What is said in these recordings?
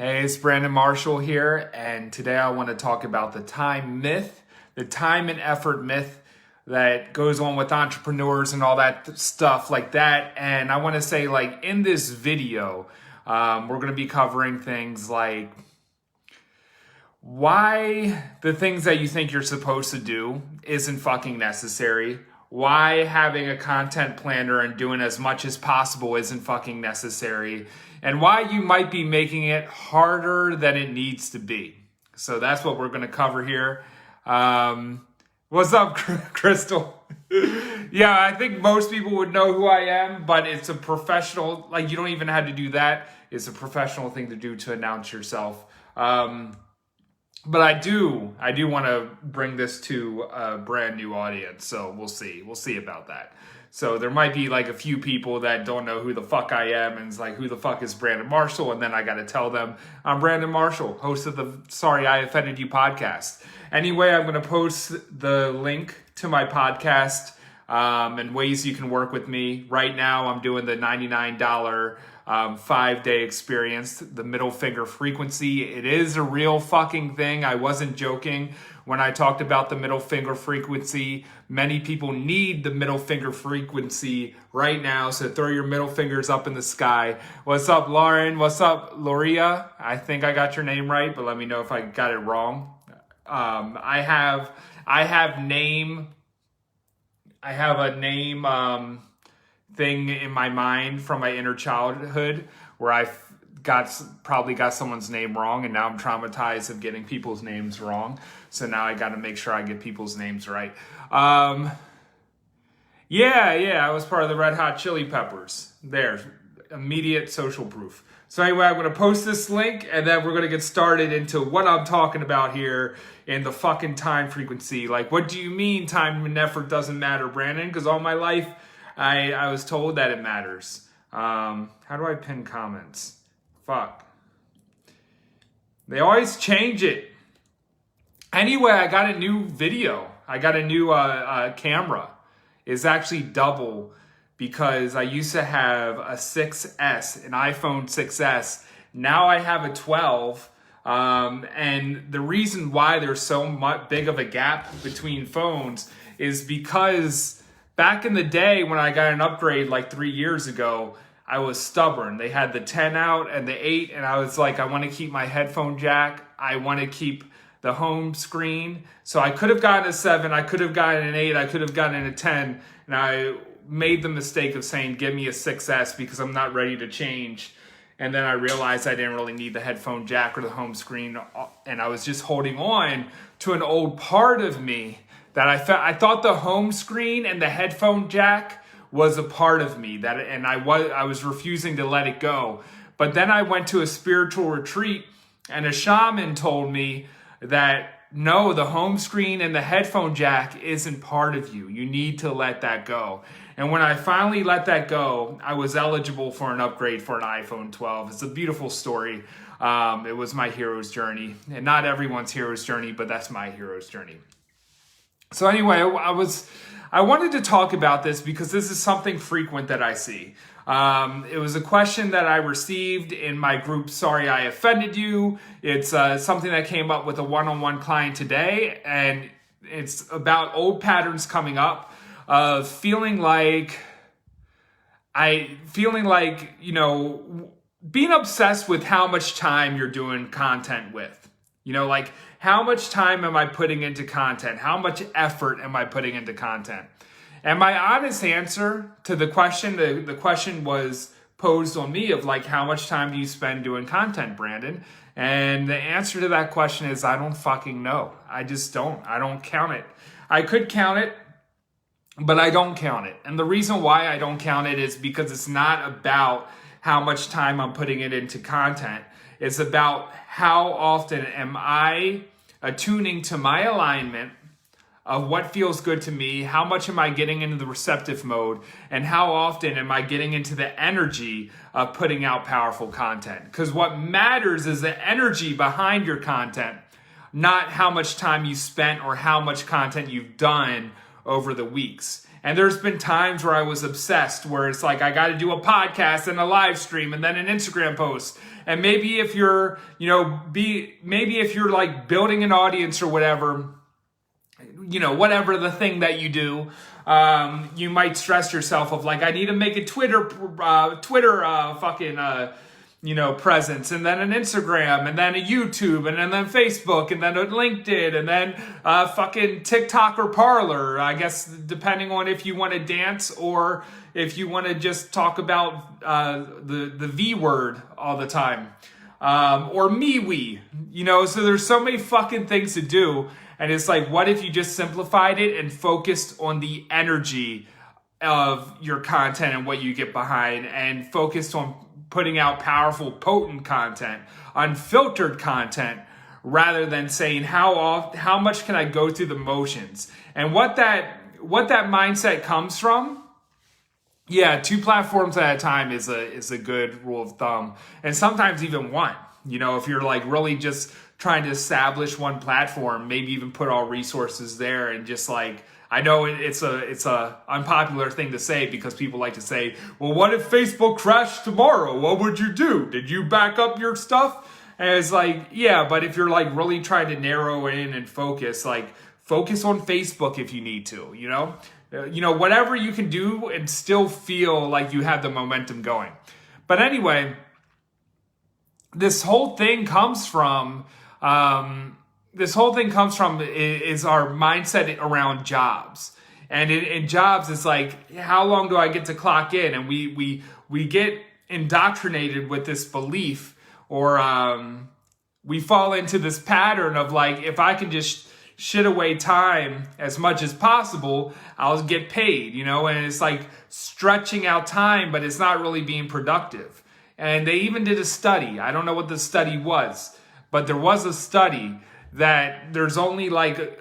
Hey, it's Brandon Marshall here, and today I want to talk about the time myth, the time and effort myth that goes on with entrepreneurs and all that stuff like that. And I want to say, like, in this video, we're going to be covering things like why the things that you think you're supposed to do isn't fucking necessary, why having a content planner and doing as much as possible isn't fucking necessary, and why you might be making it harder than it needs to be. So that's what we're going to cover here. What's up, Crystal? Yeah, I think most people would know who I am, but it's a professional, like, you don't even have to do that. It's a professional thing to do to announce yourself. But I do want to bring this to a brand new audience. So we'll see about that. So there might be like a few people that don't know who the fuck I am and it's like, who the fuck is Brandon Marshall? And then I got to tell them I'm Brandon Marshall, host of the Sorry I Offended You podcast. Anyway, I'm going to post the link to my podcast and ways you can work with me. Right now, I'm doing the $99 5-day experience, the middle finger frequency. It is a real fucking thing. I wasn't joking when I talked about the middle finger frequency. Many people need the middle finger frequency right now, so throw your middle fingers up in the sky. What's up, Lauren? What's up, Loria? I think I got your name right, but let me know if I got it wrong. I have a name thing in my mind from my inner childhood where I probably got someone's name wrong, and now I'm traumatized of getting people's names wrong. So now I got to make sure I get people's names right. Yeah, I was part of the Red Hot Chili Peppers. There, immediate social proof. So anyway, I'm going to post this link, and then we're going to get started into what I'm talking about here in the fucking time frequency. Like, what do you mean time and effort doesn't matter, Brandon? Because all my life, I was told that it matters. How do I pin comments? Fuck. They always change it. Anyway, I got a new video. I got a new camera. It's actually double because I used to have a 6S, an iPhone 6S. Now I have a 12. And the reason why there's so much big of a gap between phones is because back in the day when I got an upgrade like 3 years ago, I was stubborn. They had the 10 out and the 8, and I was like, I want to keep my headphone jack. I want to keep the home screen. So I could have gotten a 7, I could have gotten an 8, I could have gotten a 10, and I made the mistake of saying, give me a 6S because I'm not ready to change. And then I realized I didn't really need the headphone jack or the home screen, and I was just holding on to an old part of me that I thought the home screen and the headphone jack was a part of me, and I was refusing to let it go. But then I went to a spiritual retreat, and a shaman told me that no, the home screen and the headphone jack isn't part of you. You need to let that go. And when I finally let that go, I was eligible for an upgrade for an iPhone 12. It's a beautiful story. It was my hero's journey, and not everyone's hero's journey, but that's my hero's journey. So anyway, I wanted to talk about this because this is something frequent that I see. It was a question that I received in my group, Sorry I Offended You. It's something that came up with a one-on-one client today, and it's about old patterns coming up of feeling like, you know, being obsessed with how much time you're doing content with. You know, like, how much time am I putting into content? How much effort am I putting into content? And my honest answer to the question, the question was posed on me of like, how much time do you spend doing content, Brandon? And the answer to that question is, I don't fucking know. I just don't. I don't count it. I could count it, but I don't count it. And the reason why I don't count it is because it's not about how much time I'm putting it into content. It's about how often am I attuning to my alignment of what feels good to me, how much am I getting into the receptive mode, and how often am I getting into the energy of putting out powerful content. Because what matters is the energy behind your content, not how much time you spent or how much content you've done over the weeks. And there's been times where I was obsessed, where it's like I got to do a podcast and a live stream and then an Instagram post. And maybe if you're, maybe if you're like building an audience or whatever, whatever the thing that you do, you might stress yourself of like, I need to make a Twitter presence, and then an Instagram, and then a YouTube, and then Facebook, and then a LinkedIn, and then fucking TikTok or Parler, I guess, depending on if you want to dance or if you want to just talk about the V word all the time, or MeWe, so there's so many fucking things to do. And it's like, what if you just simplified it and focused on the energy of your content and what you get behind, and focused on putting out powerful, potent content, unfiltered content, rather than saying how much can I go through the motions? And what that mindset comes from, 2 platforms at a time is a good rule of thumb, and sometimes even one. If you're like really just trying to establish one platform, maybe even put all resources there, and just like, I know it's a unpopular thing to say, because people like to say, well, what if Facebook crashed tomorrow? What would you do? Did you back up your stuff? And it's like, yeah, but if you're like really trying to narrow in and focus on Facebook if you need to, whatever you can do and still feel like you have the momentum going. But anyway, this whole thing comes from is our mindset around jobs. And in jobs, it's like, how long do I get to clock in? And we get indoctrinated with this belief, or we fall into this pattern of like, if I can just shit away time as much as possible, I'll get paid, and it's like stretching out time, but it's not really being productive. And they even did a study. I don't know what the study was, but there was a study that there's only like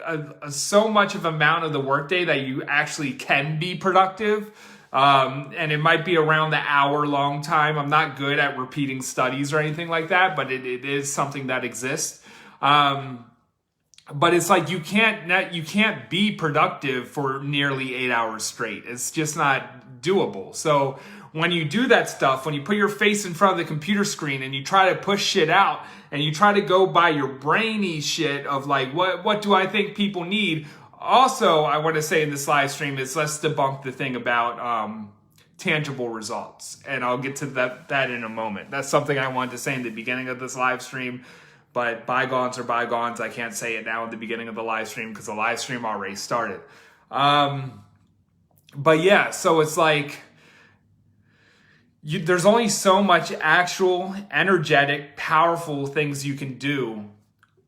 so much of amount of the workday that you actually can be productive. And it might be around the hour-long time. I'm not good at repeating studies or anything like that, but it is something that exists. But it's like you can't be productive for nearly 8 hours straight. It's just not doable. So when you do that stuff, when you put your face in front of the computer screen and you try to push shit out, and you try to go by your brainy shit of like, what do I think people need? Also, I want to say in this live stream is, let's debunk the thing about tangible results. And I'll get to that in a moment. That's something I wanted to say in the beginning of this live stream, but bygones are bygones. I can't say it now at the beginning of the live stream because the live stream already started. But yeah, so it's like, there's only so much actual, energetic, powerful things you can do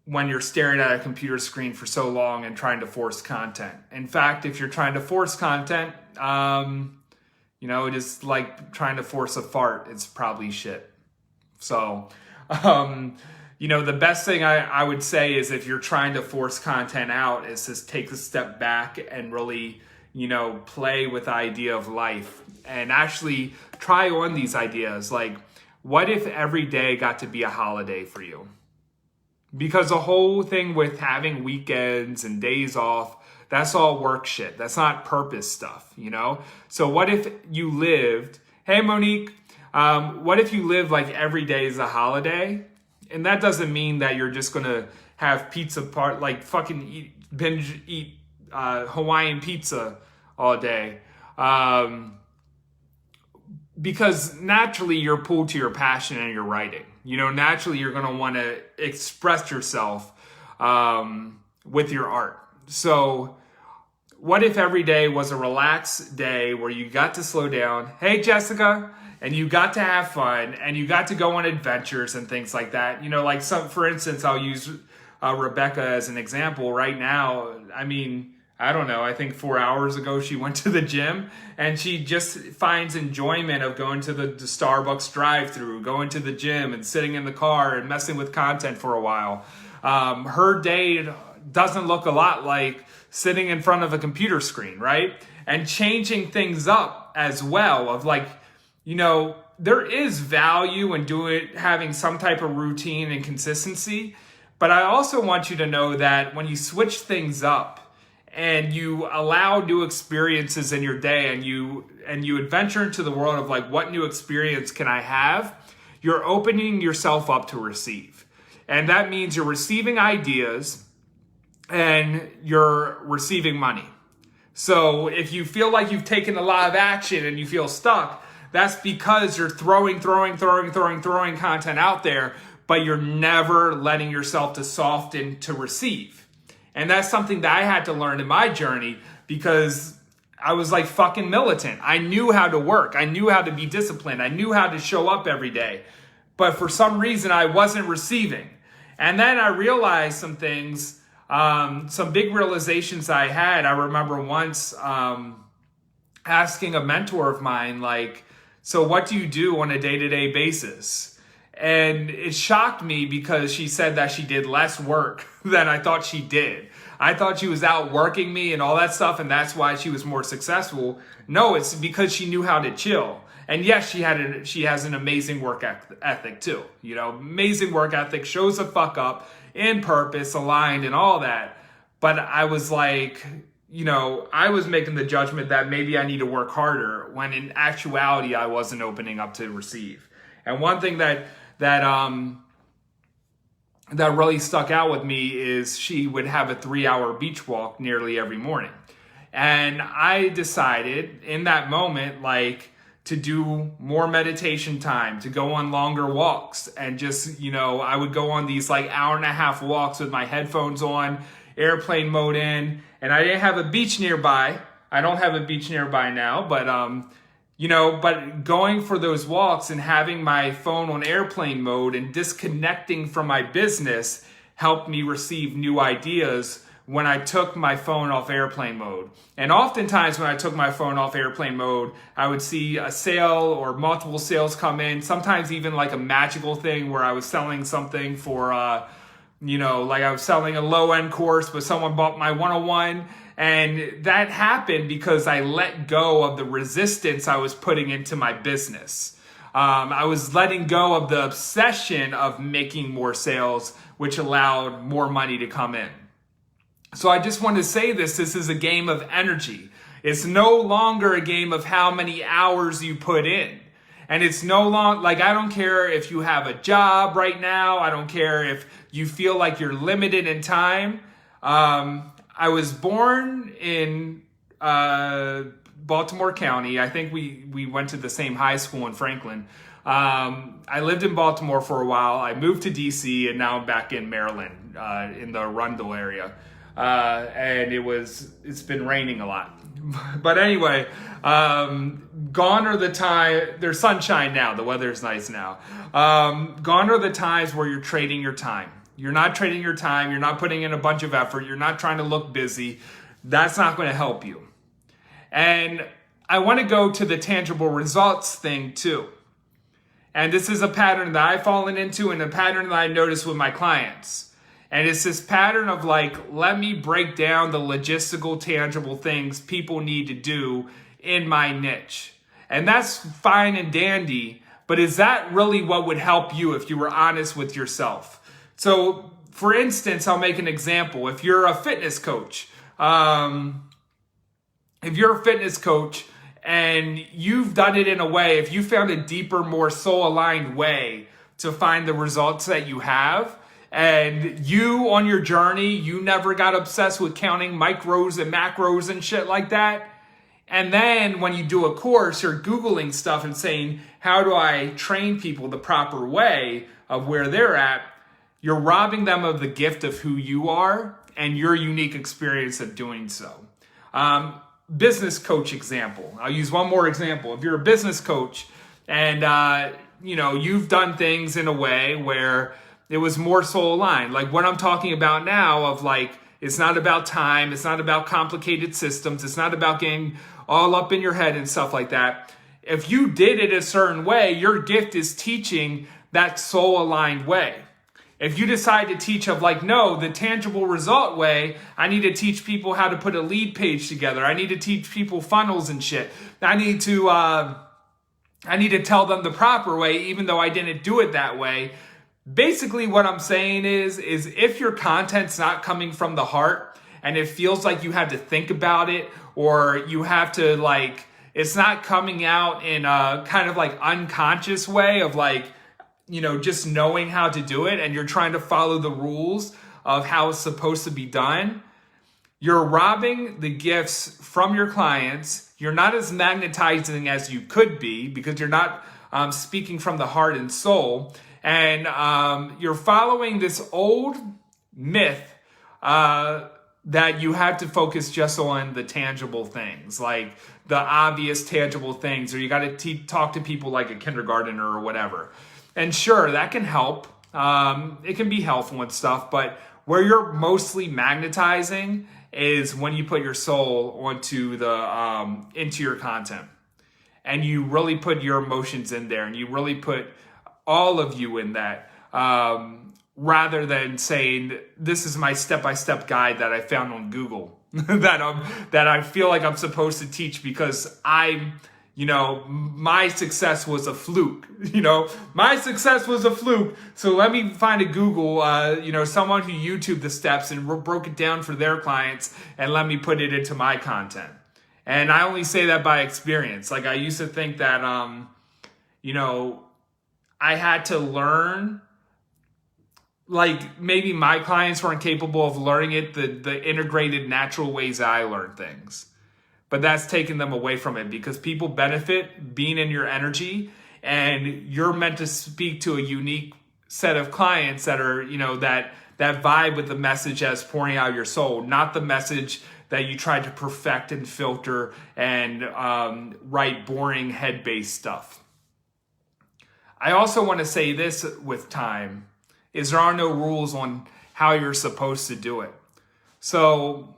when you're staring at a computer screen for so long and trying to force content. In fact, if you're trying to force content, it is like trying to force a fart. It's probably shit. So, the best thing I would say is, if you're trying to force content out, is just take a step back and really, play with the idea of life and actually try on these ideas. Like, what if every day got to be a holiday for you? Because the whole thing with having weekends and days off, that's all work shit. That's not purpose stuff, So what if you lived, hey Monique, what if you live like every day is a holiday? And that doesn't mean that you're just gonna have pizza binge eat Hawaiian pizza all day. Because naturally you're pulled to your passion and your writing. Naturally you're going to want to express yourself with your art. So what if every day was a relaxed day where you got to slow down? Hey, Jessica. And you got to have fun, and you got to go on adventures and things like that. For instance, I'll use Rebecca as an example right now. I mean, I don't know, I think 4 hours ago she went to the gym, and she just finds enjoyment of going to the Starbucks drive-thru, going to the gym and sitting in the car and messing with content for a while. Her day doesn't look a lot like sitting in front of a computer screen, right? And changing things up as well of like, there is value in having some type of routine and consistency. But I also want you to know that when you switch things up and you allow new experiences in your day, and you adventure into the world of like, what new experience can I have? You're opening yourself up to receive. And that means you're receiving ideas and you're receiving money. So if you feel like you've taken a lot of action and you feel stuck, that's because you're throwing content out there, but you're never letting yourself to soften to receive. And that's something that I had to learn in my journey, because I was like fucking militant. I knew how to work. I knew how to be disciplined. I knew how to show up every day. But for some reason, I wasn't receiving. And then I realized some things, some big realizations I had. I remember once asking a mentor of mine, like, so what do you do on a day-to-day basis? And it shocked me because she said that she did less work than I thought she did. I thought she was outworking me and all that stuff, and that's why she was more successful. No, it's because she knew how to chill. And yes, she has an amazing work ethic too. You know, amazing work ethic, shows the fuck up, in purpose, aligned, and all that. But I was like, you know, I was making the judgment that maybe I need to work harder, when in actuality I wasn't opening up to receive. And one thing that really stuck out with me is she would have a 3-hour beach walk nearly every morning. And I decided in that moment, like, to do more meditation time, to go on longer walks, and just, you know, I would go on these like 1.5 hour walks with my headphones on, airplane mode in, and I didn't have a beach nearby. I don't have a beach nearby now, but you know, but going for those walks and having my phone on airplane mode and disconnecting from my business helped me receive new ideas when I took my phone off airplane mode. And oftentimes when I took my phone off airplane mode, I would see a sale or multiple sales come in, sometimes even like a magical thing where I was selling something for, you know, like I was selling a low-end course, but someone bought my 101. And that happened because I let go of the resistance I was putting into my business. I was letting go of the obsession of making more sales, which allowed more money to come in. So I just want to say this is a game of energy. It's no longer a game of how many hours you put in. And it's no longer, like, I don't care if you have a job right now. I don't care if you feel like you're limited in time. I was born in Baltimore County. I think we went to the same high school in Franklin. I lived in Baltimore for a while. I moved to DC, and now I'm back in Maryland, in the Arundel area. And it's been raining a lot. But anyway, gone are the time, there's sunshine now, the weather's nice now. Gone are the times where you're trading your time. You're not trading your time, you're not putting in a bunch of effort, you're not trying to look busy. That's not going to help you. And I want to go to the tangible results thing too. And this is a pattern that I've fallen into, and a pattern that I notice with my clients. And it's this pattern of like, let me break down the logistical, tangible things people need to do in my niche. And that's fine and dandy, but is that really what would help you if you were honest with yourself? So, for instance, I'll make an example. If you're a fitness coach, and you've done it in a way, if you found a deeper, more soul-aligned way to find the results that you have, and you, on your journey, you never got obsessed with counting micros and macros and shit like that. And then when you do a course, you're Googling stuff and saying, how do I train people the proper way of where they're at? You're robbing them of the gift of who you are and your unique experience of doing so. Business coach example. I'll use one more example. If you're a business coach and, you've done things in a way where it was more soul aligned. Like what I'm talking about now of like, it's not about time. It's not about complicated systems. It's not about getting all up in your head and stuff like that. If you did it a certain way, your gift is teaching that soul aligned way. If you decide to teach of like, no, the tangible result way, I need to teach people how to put a lead page together. I need to teach people funnels and shit. I need to tell them the proper way, even though I didn't do it that way. Basically what I'm saying is if your content's not coming from the heart and it feels like you have to think about it, or you have to like, it's not coming out in a kind of like unconscious way of like, just knowing how to do it, and you're trying to follow the rules of how it's supposed to be done, you're robbing the gifts from your clients. You're not as magnetizing as you could be because you're not speaking from the heart and soul. And you're following this old myth that you have to focus just on the tangible things, like the obvious tangible things, or you got to talk to people like a kindergartner or whatever. And sure, that can help. It can be helpful and stuff, but where you're mostly magnetizing is when you put your soul onto into your content, and you really put your emotions in there, and you really put all of you in that, rather than saying, this is my step-by-step guide that I found on Google that I feel like I'm supposed to teach because my success was a fluke. My success was a fluke. So let me find a Google, someone who YouTubed the steps and broke it down for their clients, and let me put it into my content. And I only say that by experience. Like, I used to think that, I had to learn, like maybe my clients weren't capable of learning it the integrated natural ways that I learn things. But that's taken them away from it, because people benefit being in your energy, and you're meant to speak to a unique set of clients that are, that vibe with the message as pouring out your soul, not the message that you tried to perfect and filter and write boring head-based stuff. I also want to say this with time, is there are no rules on how you're supposed to do it. So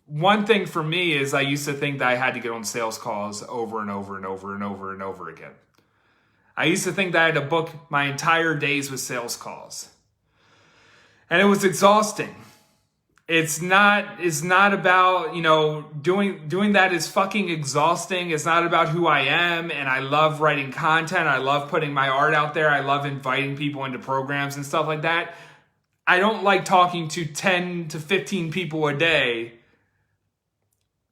one thing for me is I used to think that I had to get on sales calls over and over and over and over and over again. I used to think that I had to book my entire days with sales calls. And it was exhausting. It's not about, doing that is fucking exhausting. It's not about who I am. And I love writing content. I love putting my art out there. I love inviting people into programs and stuff like that. I don't like talking to 10 to 15 people a day,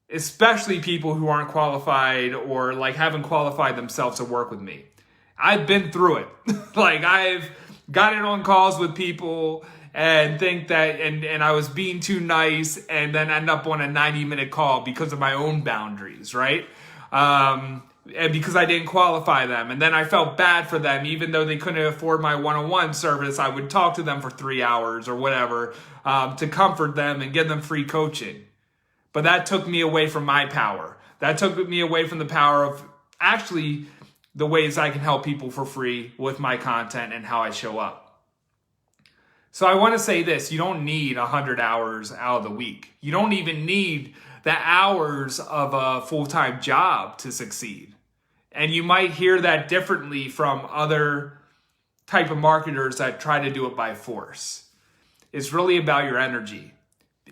especially people who aren't qualified or like haven't qualified themselves to work with me. I've been through it. Like, I've gotten on calls with people and think that, and I was being too nice, and then end up on a 90-minute call because of my own boundaries, right? And because I didn't qualify them. And then I felt bad for them, even though they couldn't afford my one-on-one service. I would talk to them for 3 hours or whatever to comfort them and give them free coaching. But that took me away from my power. That took me away from the power of actually the ways I can help people for free with my content and how I show up. So I want to say this: you don't need 100 hours out of the week. You don't even need the hours of a full-time job to succeed. And you might hear that differently from other type of marketers that try to do it by force. It's really about your energy.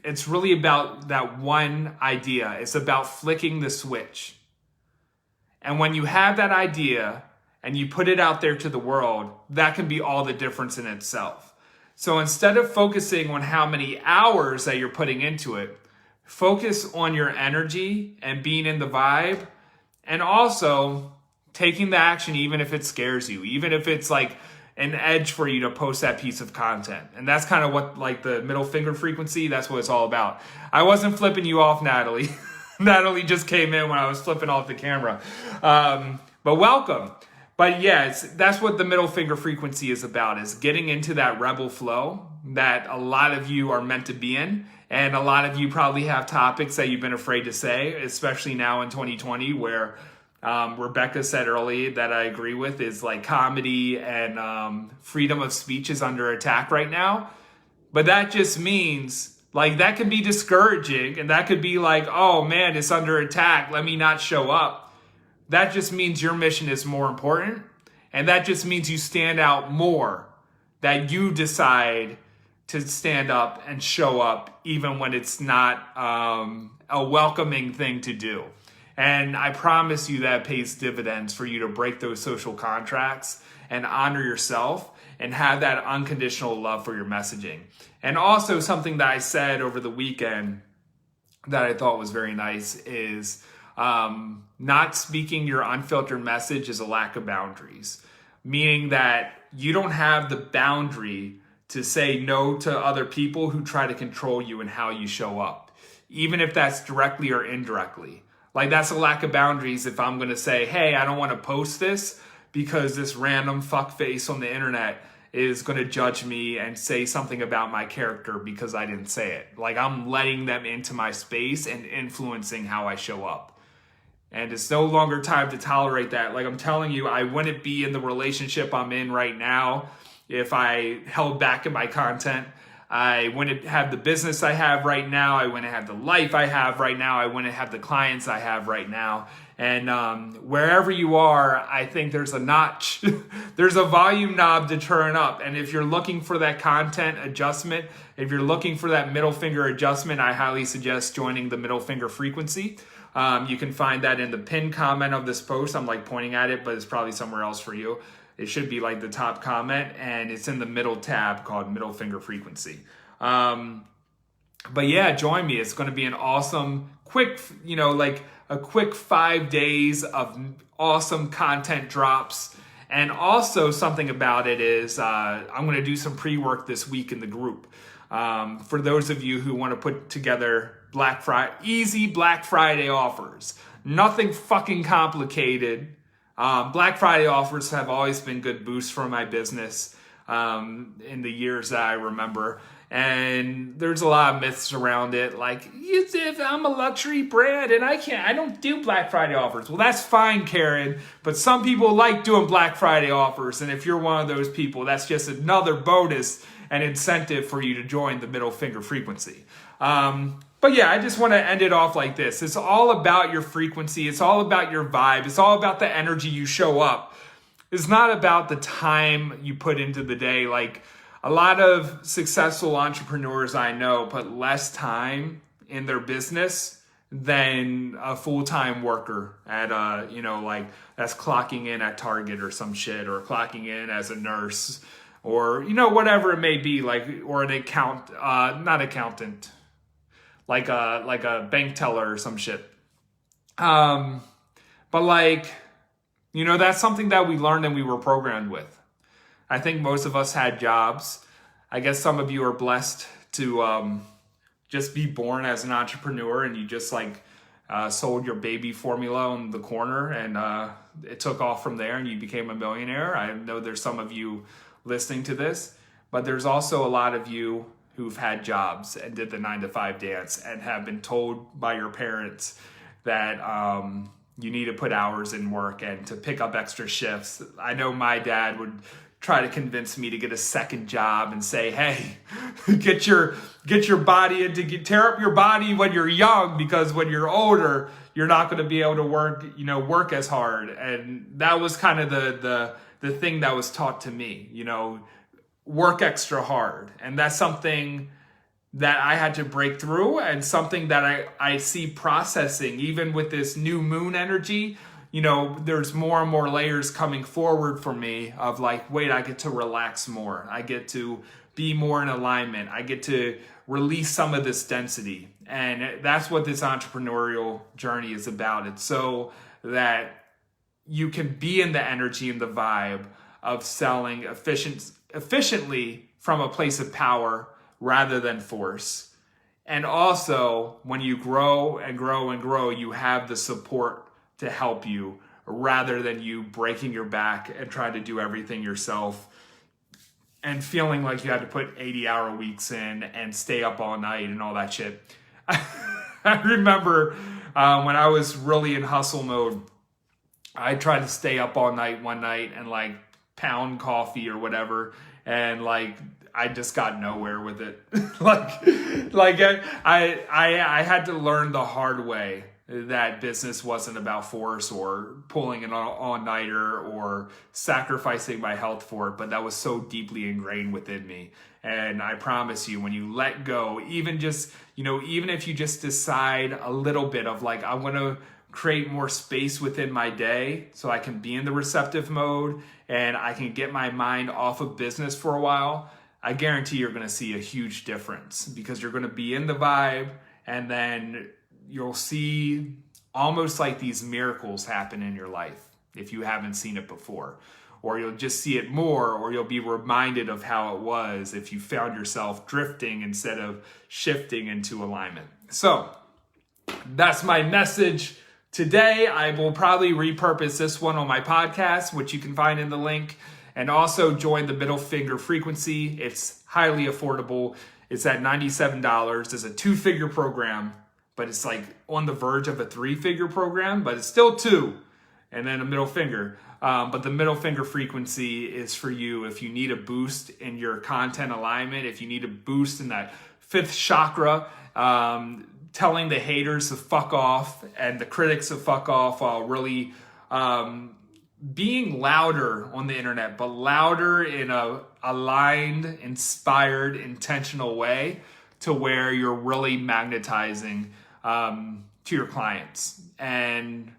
It's really about that one idea. It's about flicking the switch. And when you have that idea and you put it out there to the world, that can be all the difference in itself. So instead of focusing on how many hours that you're putting into it, focus on your energy and being in the vibe, and also taking the action even if it scares you, even if it's like an edge for you to post that piece of content. And that's kind of what, like, the middle finger frequency, that's what it's all about. I wasn't flipping you off, Natalie. Natalie just came in when I was flipping off the camera. But welcome. But yeah, that's what the middle finger frequency is about, is getting into that rebel flow that a lot of you are meant to be in. And a lot of you probably have topics that you've been afraid to say, especially now in 2020, where Rebecca said earlier that I agree with, is like comedy and freedom of speech is under attack right now. But that just means, like, that can be discouraging, and that could be like, oh man, it's under attack, let me not show up. That just means your mission is more important, and that just means you stand out more, that you decide to stand up and show up even when it's not a welcoming thing to do. And I promise you that pays dividends for you to break those social contracts and honor yourself and have that unconditional love for your messaging. And also something that I said over the weekend that I thought was very nice is not speaking your unfiltered message is a lack of boundaries, meaning that you don't have the boundary to say no to other people who try to control you and how you show up, even if that's directly or indirectly. Like, that's a lack of boundaries if I'm going to say, hey, I don't want to post this because this random fuckface on the internet is going to judge me and say something about my character because I didn't say it. Like, I'm letting them into my space and influencing how I show up. And it's no longer time to tolerate that. Like, I'm telling you, I wouldn't be in the relationship I'm in right now if I held back in my content. I wouldn't have the business I have right now. I wouldn't have the life I have right now. I wouldn't have the clients I have right now. And wherever you are, I think there's a notch. There's a volume knob to turn up. And if you're looking for that content adjustment, if you're looking for that middle finger adjustment, I highly suggest joining the middle finger frequency. You can find that in the pinned comment of this post. I'm like pointing at it, but it's probably somewhere else for you. It should be like the top comment, and it's in the middle tab called middle finger frequency. But yeah, join me. It's going to be an awesome, quick, like a quick 5 days of awesome content drops. And also something about it is I'm going to do some pre-work this week in the group. For those of you who want to put together easy Black Friday offers. Nothing fucking complicated. Black Friday offers have always been good boosts for my business in the years that I remember. And there's a lot of myths around it. Like, if I'm a luxury brand and I don't do Black Friday offers. Well, that's fine, Karen. But some people like doing Black Friday offers. And if you're one of those people, that's just another bonus and incentive for you to join the middle finger frequency. But yeah, I just want to end it off like this. It's all about your frequency. It's all about your vibe. It's all about the energy you show up. It's not about the time you put into the day. Like, a lot of successful entrepreneurs I know put less time in their business than a full-time worker at like that's clocking in at Target or some shit, or clocking in as a nurse, or whatever it may be, like, or an not accountant, like a bank teller or some shit. But that's something that we learned and we were programmed with. I think most of us had jobs. I guess some of you are blessed to just be born as an entrepreneur, and you just sold your baby formula on the corner, and it took off from there and you became a millionaire. I know there's some of you listening to this, but there's also a lot of you who've had jobs and did the 9-to-5 dance and have been told by your parents that you need to put hours in work and to pick up extra shifts. I know my dad would try to convince me to get a second job and say, hey, get your body tear up your body when you're young, because when you're older, you're not going to be able to work as hard. And that was kind of the thing that was taught to me, work extra hard. And that's something that I had to break through, and something that I see processing even with this new moon energy. There's more and more layers coming forward for me of wait, I get to relax more. I get to be more in alignment. I get to release some of this density. And that's what this entrepreneurial journey is about. It's so that you can be in the energy and the vibe of selling efficiently from a place of power rather than force. And also, when you grow and grow and grow, you have the support to help you, rather than you breaking your back and trying to do everything yourself and feeling like you had to put 80-hour weeks in and stay up all night and all that shit. I remember when I was really in hustle mode, I tried to stay up all night one night and pound coffee or whatever, and I just got nowhere with it. I had to learn the hard way that business wasn't about force or pulling an all-nighter or sacrificing my health for it, but that was so deeply ingrained within me. And I promise you, when you let go, even if you just decide a little bit of I'm going to create more space within my day so I can be in the receptive mode and I can get my mind off of business for a while, I guarantee you're going to see a huge difference because you're going to be in the vibe, and then you'll see almost like these miracles happen in your life if you haven't seen it before. Or you'll just see it more, or you'll be reminded of how it was if you found yourself drifting instead of shifting into alignment. So that's my message today. I will probably repurpose this one on my podcast, which you can find in the link, and also join the Middle Finger Frequency. It's highly affordable. It's at $97. It's a 2-figure program, but it's like on the verge of a 3-figure program, but it's still 2 and then a middle finger. But the Middle Finger Frequency is for you if you need a boost in your content alignment, if you need a boost in that 5th chakra, telling the haters to fuck off and the critics to fuck off while really being louder on the internet, but louder in a aligned, inspired, intentional way to where you're really magnetizing to your clients. And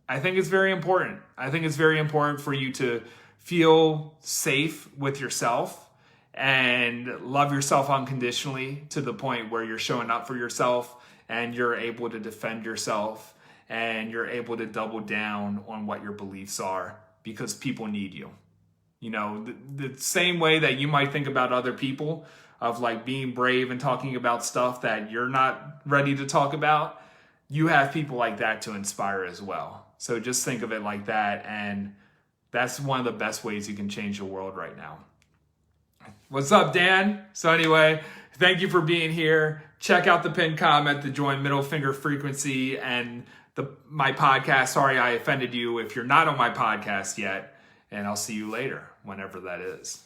I think it's very important. I think it's very important for you to feel safe with yourself and love yourself unconditionally to the point where you're showing up for yourself and you're able to defend yourself and you're able to double down on what your beliefs are because people need you. You know, the same way that you might think about other people of like being brave and talking about stuff that you're not ready to talk about, you have people like that to inspire as well. So just think of it like that, and that's one of the best ways you can change the world right now. What's up, Dan? So anyway, thank you for being here. Check out the pinned comment to join Middle Finger Frequency and my podcast. Sorry I offended you if you're not on my podcast yet, and I'll see you later, whenever that is.